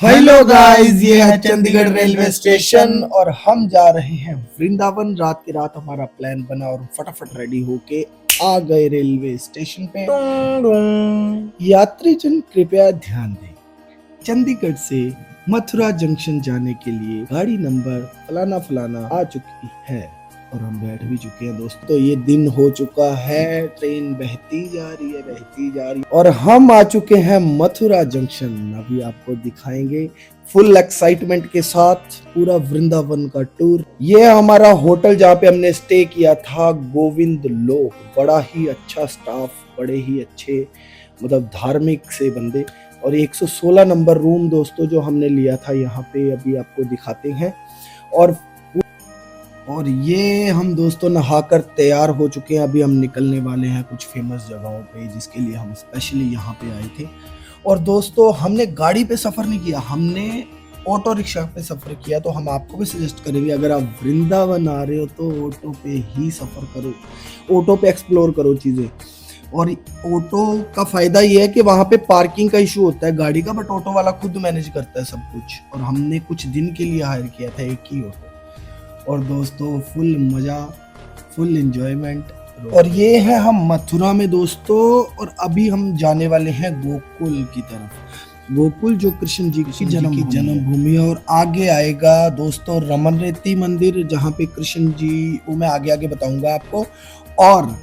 Hello guys, ये है Chandigarh railway station और हम जा रहे हैं वृंदावन। रात की रात हमारा प्लान बना और फटाफट रेडी होके आ गए रेलवे स्टेशन पे। यात्री जन कृपया ध्यान दें, चंडीगढ़ से मथुरा जंक्शन जाने के लिए गाड़ी नंबर फलाना फलाना आ चुकी है और हम बैठ भी चुके हैं दोस्तों। तो ये दिन हो चुका है, ट्रेन बहती जा रही है और हम आ चुके हैं मथुरा जंक्शन। अभी आपको दिखाएंगे फुल एक्साइटमेंट के साथ पूरा वृंदावन का टूर। ये हमारा होटल जहाँ पे हमने स्टे किया था, गोविंद लोक। बड़ा ही अच्छा स्टाफ, बड़े ही अच्छे मतलब धार्मिक से बंदे। और 116 नंबर रूम दोस्तों जो हमने लिया था यहाँ पे, अभी आपको दिखाते हैं। और ये हम दोस्तों नहाकर तैयार हो चुके हैं। अभी हम निकलने वाले हैं कुछ फेमस जगहों पे, जिसके लिए हम स्पेशली यहाँ पे आए थे। और दोस्तों हमने गाड़ी पे सफ़र नहीं किया, हमने ऑटो रिक्शा पे सफ़र किया। तो हम आपको भी सजेस्ट करेंगे, अगर आप वृंदावन आ रहे हो तो ऑटो पे ही सफ़र करो, ऑटो पे एक्सप्लोर करो चीज़ें। और ऑटो का फ़ायदा ये है कि वहाँ पे पार्किंग का इशू होता है गाड़ी का, बट ऑटो वाला खुद मैनेज करता है सब कुछ। और हमने कुछ दिन के लिए हायर किया था एक ही ऑटो। और दोस्तों फुल मज़ा, फुल एंजॉयमेंट। और ये है हम मथुरा में दोस्तों, और अभी हम जाने वाले हैं गोकुल की तरफ। गोकुल जो कृष्ण जी की जन्मभूमि है। और आगे आएगा दोस्तों रमन रेती मंदिर, जहाँ पे कृष्ण जी, वो मैं आगे आगे बताऊंगा आपको। और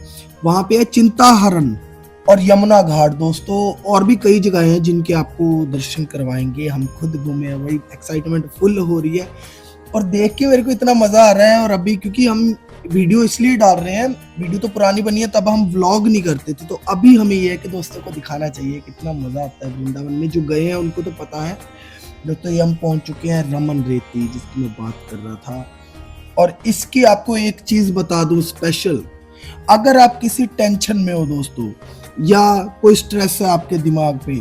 वहाँ पे है चिंताहरण और यमुना घाट दोस्तों। और भी कई जगह हैं जिनके आपको दर्शन करवाएंगे। हम खुद घूमे, वही एक्साइटमेंट फुल हो रही है और देख के मेरे को इतना मजा आ रहा है। और अभी क्योंकि हम वीडियो इसलिए डाल रहे हैं, वीडियो तो पुरानी बनी है, तब हम व्लॉग नहीं करते थे, तो अभी हमें ये है कि दोस्तों को दिखाना चाहिए कितना मजा आता है वृंदावन में। जो गए हैं उनको तो पता है दोस्तों। ये हम पहुंच चुके हैं रमन रेती, जिसकी मैं बात कर रहा था। और इसकी आपको एक चीज बता दूं स्पेशल, अगर आप किसी टेंशन में हो दोस्तों, या कोई स्ट्रेस है आपके दिमाग पे,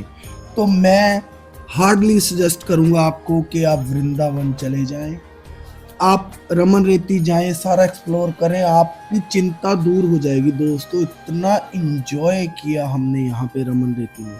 तो मैं हार्डली सजेस्ट करूंगा आपको कि आप वृंदावन चले जाएं। आप रमन रेती जाएं, सारा एक्सप्लोर करें, आपकी चिंता दूर हो जाएगी दोस्तों। इतना एंजॉय किया हमने यहाँ पे रमन रेती में।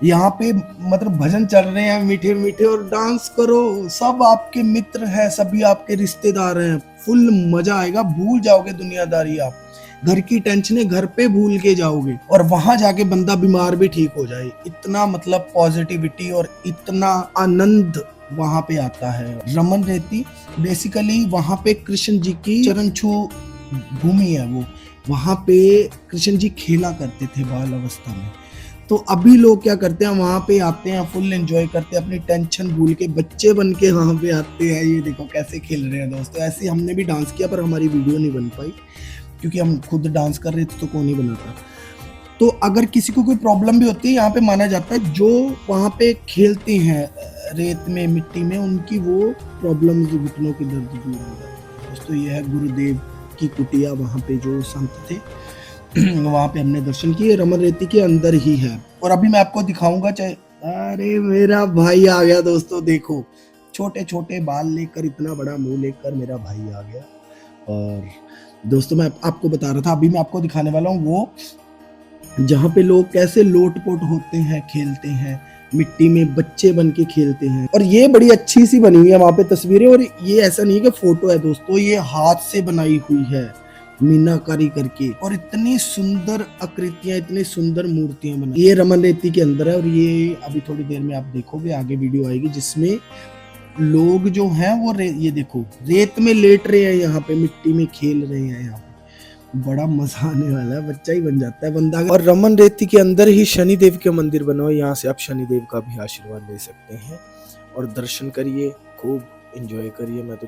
यहाँ पे मतलब भजन चल रहे हैं मीठे मीठे, और डांस करो, सब आपके मित्र हैं, सभी आपके रिश्तेदार हैं। फुल मजा आएगा, भूल जाओगे दुनियादारी। आप घर की टेंशनें घर पे भूल के जाओगे और वहां जाके बंदा बीमार भी ठीक हो जाए। इतना मतलब पॉजिटिविटी और इतना आनंद वहां पे आता है। रमन रेती बेसिकली वहां पे कृष्ण जी की चरण छू भूमि है वो। वहां पे कृष्ण जी खेला करते थे बाल अवस्था में। तो अभी लोग क्या करते हैं, वहां पे आते हैं, फुल एंजॉय करते हैं, अपनी टेंशन भूल के बच्चे बन के वहां पे आते हैं। ये देखो कैसे खेल रहे हैं दोस्तों। ऐसे हमने भी डांस किया, पर हमारी वीडियो नहीं बन पाई क्योंकि हम खुद डांस कर रहे थे, तो कौन ही बनाता। तो अगर किसी को कोई प्रॉब्लम भी होती है, यहाँ पे माना जाता है जो वहाँ पे खेलते हैं रेत में, मिट्टी में, उनकी वो प्रॉब्लम, घुटनों की दर्द दूर हो जाती है दोस्तों। ये है गुरुदेव की कुटिया, वहाँ पे जो संत थे वहाँ पे हमने दर्शन किए। रमन रेती के अंदर ही है। और अभी मैं आपको दिखाऊंगा, चाहे अरे मेरा भाई आ गया दोस्तों, देखो छोटे छोटे बाल लेकर, इतना बड़ा मुंह लेकर मेरा भाई आ गया। और दोस्तों मैं आपको बता रहा था, अभी मैं आपको दिखाने वाला हूँ वो जहाँ पे लोग कैसे लोटपोट होते हैं, खेलते हैं मिट्टी में, बच्चे बन के खेलते हैं। और ये बड़ी अच्छी सी बनी हुई है वहां पे तस्वीरें। और ये ऐसा नहीं है कि फोटो है दोस्तों, ये हाथ से बनाई हुई है मीनाकारी करके। और इतनी सुंदर आकृतियां, इतनी सुंदर मूर्तियां बनाई। ये रमन रेती के अंदर है। और ये अभी थोड़ी देर में आप देखोगे, आगे वीडियो आएगी जिसमें लोग जो हैं वो ये देखो रेत में लेट रहे हैं, यहाँ पे मिट्टी में खेल रहे हैं। यहाँ पे बड़ा मजा आने वाला है, बच्चा ही बन जाता है बंदा। और रमन रेती के अंदर ही शनिदेव के मंदिर बना हुआ है, यहाँ से आप शनिदेव का भी आशीर्वाद ले सकते हैं और दर्शन करिए, खूब एंजॉय करिए। मैं तो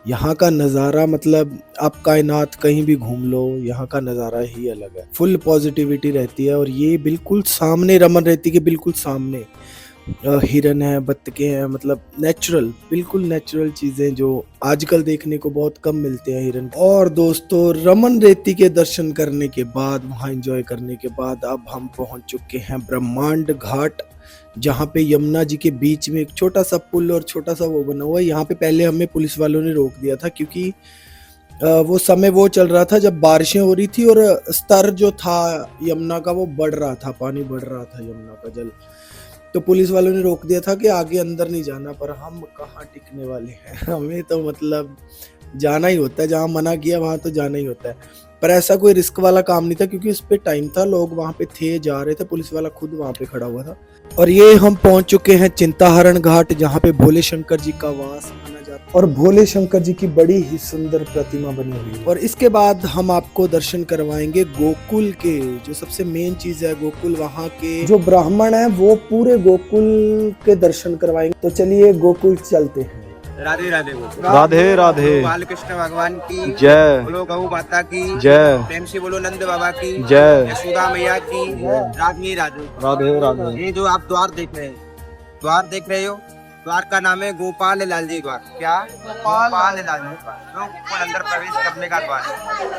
यहाँ का नज़ारा, मतलब आप कायनात कहीं भी घूम लो, यहाँ का नज़ारा ही अलग है। फुल पॉजिटिविटी रहती है। और ये बिल्कुल सामने, रमन रेती के बिल्कुल सामने हिरन है, बत्तखे हैं, मतलब नेचुरल, बिल्कुल नेचुरल चीजें जो आजकल देखने को बहुत कम मिलते हैं, हिरन। और दोस्तों रमन रेती के दर्शन करने के बाद, वहाँ एंजॉय करने के बाद, अब हम पहुंच चुके हैं ब्रह्मांड घाट, जहाँ पे यमुना जी के बीच में एक छोटा सा पुल और छोटा सा वो बना हुआ है। यहाँ पे पहले हमें पुलिस वालों ने रोक दिया था, क्योंकि वो समय वो चल रहा था जब बारिशें हो रही थी और स्तर जो था यमुना का वो बढ़ रहा था, पानी बढ़ रहा था, यमुना का जल। तो पुलिस वालों ने रोक दिया था कि आगे अंदर नहीं जाना, पर हम कहाँ टिकने वाले हैं। हमें तो मतलब जाना ही होता है, जहाँ मना किया वहाँ तो जाना ही होता है। पर ऐसा कोई रिस्क वाला काम नहीं था क्योंकि इस पे टाइम था, लोग वहाँ पे थे, जा रहे थे, पुलिस वाला खुद वहाँ पे खड़ा हुआ था। और ये हम पहुंच चुके हैं चिंताहरण घाट, जहाँ पे भोले शंकर जी का वास माना जाता है और भोले शंकर जी की बड़ी ही सुंदर प्रतिमा बनी हुई है। और इसके बाद हम आपको दर्शन करवाएंगे गोकुल के, जो सबसे मेन चीज है गोकुल, वहाँ के जो ब्राह्मण है वो पूरे गोकुल के दर्शन करवाएंगे। तो चलिए गोकुल चलते हैं। राधे राधे राधे राधे। बाल कृष्ण भगवान की जय। बोलो गौ माता की जय। प्रेम से बोलो नंद बाबा की जय। यशोदा मैया की राधे राधे। राधे राधे। ये जो आप द्वार देख रहे हैं, द्वार देख रहे हो, द्वार का नाम है गोपाल लाल जी द्वार। क्या? गोपाल लाल जी द्वार, जो गोकुल अंदर प्रवेश करने का द्वार है।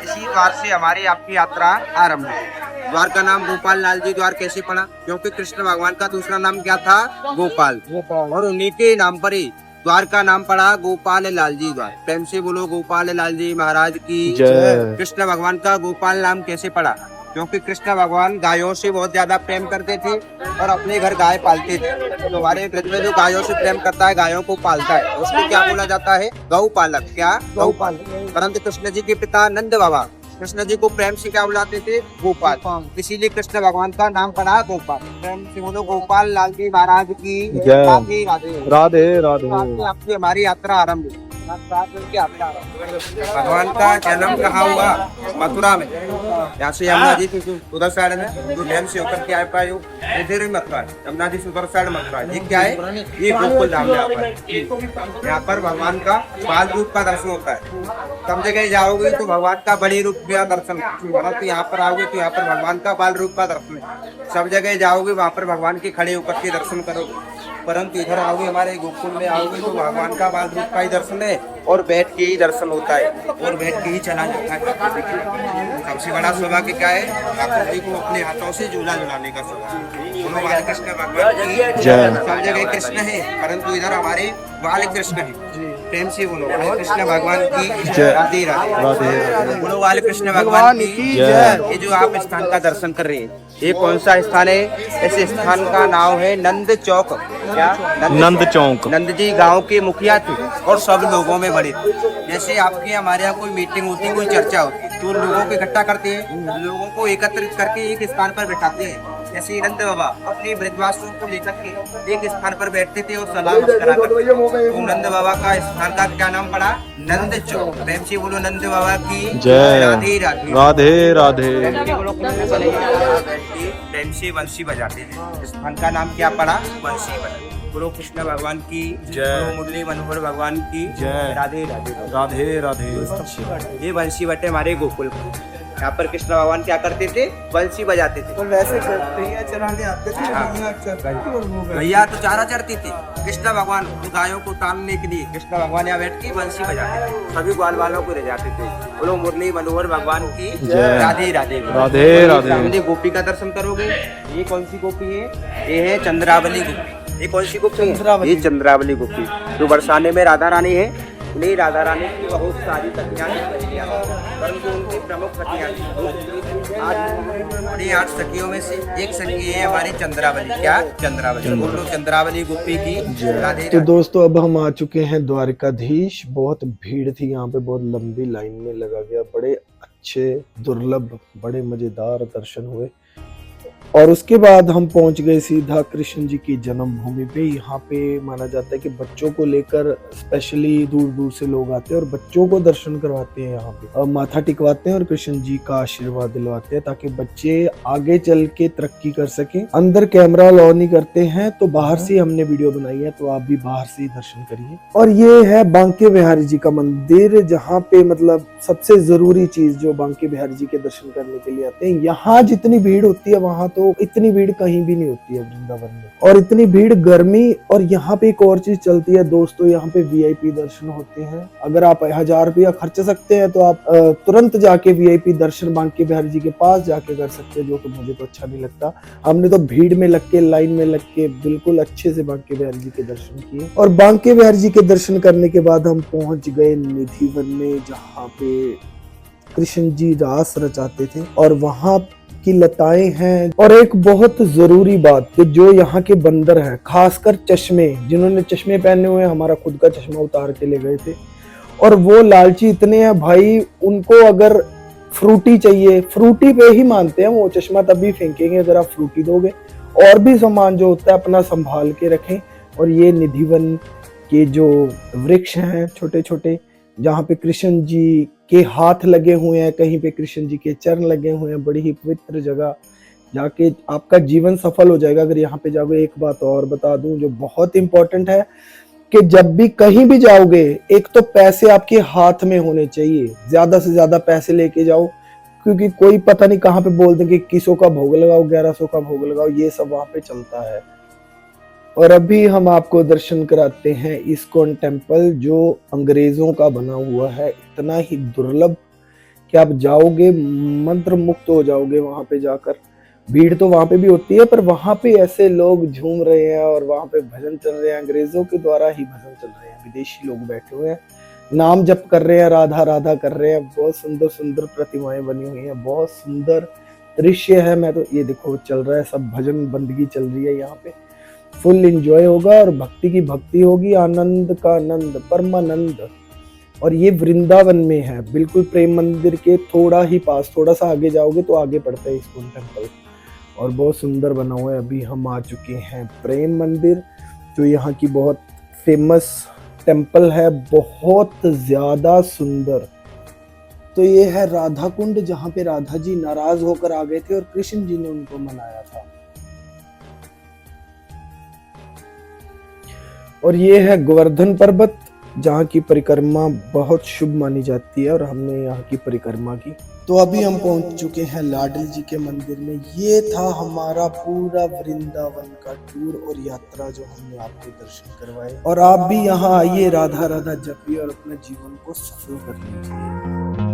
इसी द्वार से हमारी आपकी यात्रा आरंभ है। द्वार का नाम गोपाल लाल जी द्वार कैसे पड़ा? क्योंकि कृष्ण भगवान का दूसरा नाम क्या था? गोपाल। और उन्हीं के नाम पर ही द्वार का नाम पड़ा गोपाल लाल जी द्वार। प्रेम से बोलो गोपाल लाल जी महाराज की जय। कृष्ण भगवान का गोपाल नाम कैसे पड़ा? क्योंकि कृष्ण भगवान गायों से बहुत ज्यादा प्रेम करते थे और अपने घर गाय पालते थे। तो हमारे ब्रज में जो गायों से प्रेम करता है, गायों को पालता है, उसको क्या बोला जाता है? गौ पालक। क्या? गौ पालक। परंतु कृष्ण जी के पिता नंद बाबा कृष्ण जी को प्रेम से क्या बुलाते थे? गोपाल। इसीलिए कृष्ण भगवान का नाम पड़ा गोपाल। प्रेम से बोलो गोपाल लाल जी महाराज की जय। राधे राधे। राधे राधे। आपकी हमारी यात्रा आरंभ हुई। भगवान का जन्म कहाँ हुआ? मथुरा में। यहाँ से यमुना जी उधर साइड में जो डैम से होकर के आ पाए हो, इधर ही मथुरा है। यमुना जी से उधर साइड मथुरा है। ये क्या है? ये गोकुल धाम है। यहाँ पर भगवान का बाल रूप का दर्शन होता है। सब जगह जाओगे तो भगवान का बड़ी रूप का दर्शन, परंतु यहाँ पर आओगे तो यहाँ पर भगवान का बाल रूप का दर्शन है। सब जगह जाओगे वहाँ पर भगवान के खड़े होकर के दर्शन करोगे, परंतु इधर आओगे हमारे गोकुल में आओगे तो भगवान का बाल रूप का ही दर्शन है और बैठ के ही दर्शन होता है और बैठ के ही चला जाता है। सबसे बड़ा सौभाग्य क्या है? ठाकुर जी को अपने हाथों से झूला झुलाने का सौभाग्य। कृष्ण भगवान की जय। सब जगह कृष्ण है, परंतु इधर हमारे बाल कृष्ण है। प्रेम से बोलो कृष्ण भगवान की राधे राधे। बोलो बाल कृष्ण भगवान की जय। ये जो आप स्थान का दर्शन कर रहे हैं, ये कौन सा स्थान है? इस स्थान का नाम है नंद चौक। क्या? नंद चौक। नंद जी गांव के मुखिया थे और सब लोगों में बड़े। जैसे आपके हमारे यहाँ कोई मीटिंग होती है, कोई चर्चा होती है, तो लोगों को इकट्ठा करते हैं, लोगों को एकत्रित करके एक स्थान पर बैठाते हैं। जैसे नंद बाबा अपने ब्रजवासियों को लेकर के एक स्थान पर बैठते थे और सलाह मशवरा करते थे। तो नंद बाबा का स्थान का क्या नाम पड़ा? नंद चौक। प्रेम से बोलो नंद बाबा की जय। राधे राधे। राधे राधे। प्रेम से बंसी बजाते हैं। स्थान का नाम क्या पड़ा? बंसी बजा। बोलो कृष्ण भगवान की जय। मुरली मनोहर भगवान की जय। राधे राधे। राधे राधे। ये बंसी बटे हमारे गोकुल। यहाँ पर कृष्ण भगवान क्या करते थे? बंसी बजाते थे। और वैसे भैया चराने आते थे, भैया तो चारा चरती थी। कृष्ण भगवान गायों को तानने के लिए कृष्ण भगवान यहाँ बैठ के बंसी बजाते थे, सभी ग्वाल वालों को ले जाते थे। बोलो मुरली मनोहर भगवान की जय। राधे राधे। राधे राधे। गोपी का दर्शन करोगे। ये कौन सी गोपी है? ये है चंद्रावली गोपी। ये कौन सी गोपी है? ये चंद्रावली गोपी जो बरसाने में राधा रानी है। उन्हीं राधा रानी की बहुत सारी सखियां परंतु उनकी प्रमुख सखियां आठ सखियों में से एक सखी है हमारी चंद्रावली। क्या? चंद्रावली। बोलो चंद्रावली गोपी की राधे। तो दोस्तों अब हम आ चुके हैं द्वारिकाधीश। बहुत भीड़ थी यहाँ पे, बहुत लंबी लाइन में लगा गया। बड़े अच्छे दुर्लभ बड़े मजेदार दर्शन हुए और उसके बाद हम पहुंच गए सीधा कृष्ण जी की जन्मभूमि पे। यहाँ पे माना जाता है कि बच्चों को लेकर स्पेशली दूर दूर से लोग आते हैं और बच्चों को दर्शन करवाते हैं, यहाँ पे और माथा टिकवाते हैं और कृष्ण जी का आशीर्वाद दिलवाते हैं ताकि बच्चे आगे चल के तरक्की कर सके। अंदर कैमरा अलाउ नहीं करते हैं तो बाहर से हमने वीडियो बनाई है, तो आप भी बाहर से ही दर्शन करिए। और ये है बांके बिहारी जी का मंदिर, जहाँ पे मतलब सबसे जरूरी चीज जो बांके बिहारी जी के दर्शन करने के लिए आते हैं। यहाँ जितनी भीड़ होती है वहां तो इतनी भीड़ कहीं भी नहीं होती है वृंदावन में, और इतनी भीड़ गर्मी। और यहाँ पे एक और चीज चलती है दोस्तों, यहाँ पे वीआईपी दर्शन होते हैं। अगर आप 1000 रुपया खर्च सकते हैं तो आप तुरंत जाके वीआईपी दर्शन बांके बिहारी जी के पास जाके कर सकते हैं, जो कि मुझे तो अच्छा नहीं लगता। हमने तो भीड़ में लग के लाइन में लग के बिल्कुल अच्छे से बांके बिहारी जी के दर्शन किए। और बांके बिहारी जी के दर्शन करने के बाद हम पहुंच गए निधिवन में, जहाँ पे कृष्ण जी रास रचाते थे। और वहां की लताएं हैं। और एक बहुत जरूरी बात कि जो यहाँ के बंदर हैं, खासकर चश्मे, जिन्होंने चश्मे पहने हुए हैं, हमारा खुद का चश्मा उतार के ले गए थे। और वो लालची इतने हैं भाई, उनको अगर फ्रूटी चाहिए, फ्रूटी पे ही मानते हैं वो, चश्मा तभी फेंकेंगे अगर आप फ्रूटी दोगे। और भी सामान जो होता है अपना संभाल के रखें। और ये निधिवन के जो वृक्ष हैं छोटे छोटे, जहाँ पे कृष्ण जी के हाथ लगे हुए हैं, कहीं पे कृष्ण जी के चरण लगे हुए हैं, बड़ी ही पवित्र जगह, जाके आपका जीवन सफल हो जाएगा अगर यहाँ पे जाओगे। एक बात और बता दूं जो बहुत इंपॉर्टेंट है कि जब भी कहीं भी जाओगे, एक तो पैसे आपके हाथ में होने चाहिए, ज्यादा से ज्यादा पैसे लेके जाओ, क्योंकि कोई पता नहीं कहाँ पे बोल देंगे 2100 का भोग लगाओ, 1100 का भोग लगाओ, ये सब वहां पे चलता है। और अभी हम आपको दर्शन कराते हैं इस्कॉन टेम्पल, जो अंग्रेजों का बना हुआ है, इतना ही दुर्लभ कि आप जाओगे मंत्र मुक्त हो जाओगे वहां पे जाकर। भीड़ तो वहां पे भी होती है, पर वहां पे ऐसे लोग झूम रहे हैं और वहां पे भजन चल रहे हैं, अंग्रेजों के द्वारा ही भजन चल रहे हैं, विदेशी लोग बैठे हुए हैं, नाम जप कर रहे हैं, राधा राधा कर रहे हैं। बहुत सुंदर सुंदर प्रतिमाएं बनी हुई हैं, बहुत सुंदर दृश्य है। मैं तो ये देखो चल रहा है, सब भजन बंदगी चल रही है यहाँ पे, फुल एंजॉय होगा और भक्ति की भक्ति होगी, आनंद का आनंद, परमानंद। और ये वृंदावन में है, बिल्कुल प्रेम मंदिर के थोड़ा ही पास, थोड़ा सा आगे जाओगे तो आगे पड़ता है इस्कॉन टेम्पल, और बहुत सुंदर बना हुआ है। अभी हम आ चुके हैं प्रेम मंदिर, जो यहाँ की बहुत फेमस टेम्पल है, बहुत ज्यादा सुंदर। तो ये है राधा कुंड, जहाँ पे राधा जी नाराज होकर आ गए थे और कृष्ण जी ने उनको मनाया था। और ये है गोवर्धन पर्वत, जहाँ की परिक्रमा बहुत शुभ मानी जाती है, और हमने यहाँ की परिक्रमा की। तो अभी हम पहुंच चुके हैं लाडली जी के मंदिर में। ये था हमारा पूरा वृंदावन का टूर और यात्रा जो हमने आपको दर्शन करवाए। और आप भी यहाँ आइए, राधा राधा जपिए और अपने जीवन को सफल कर लीजिए।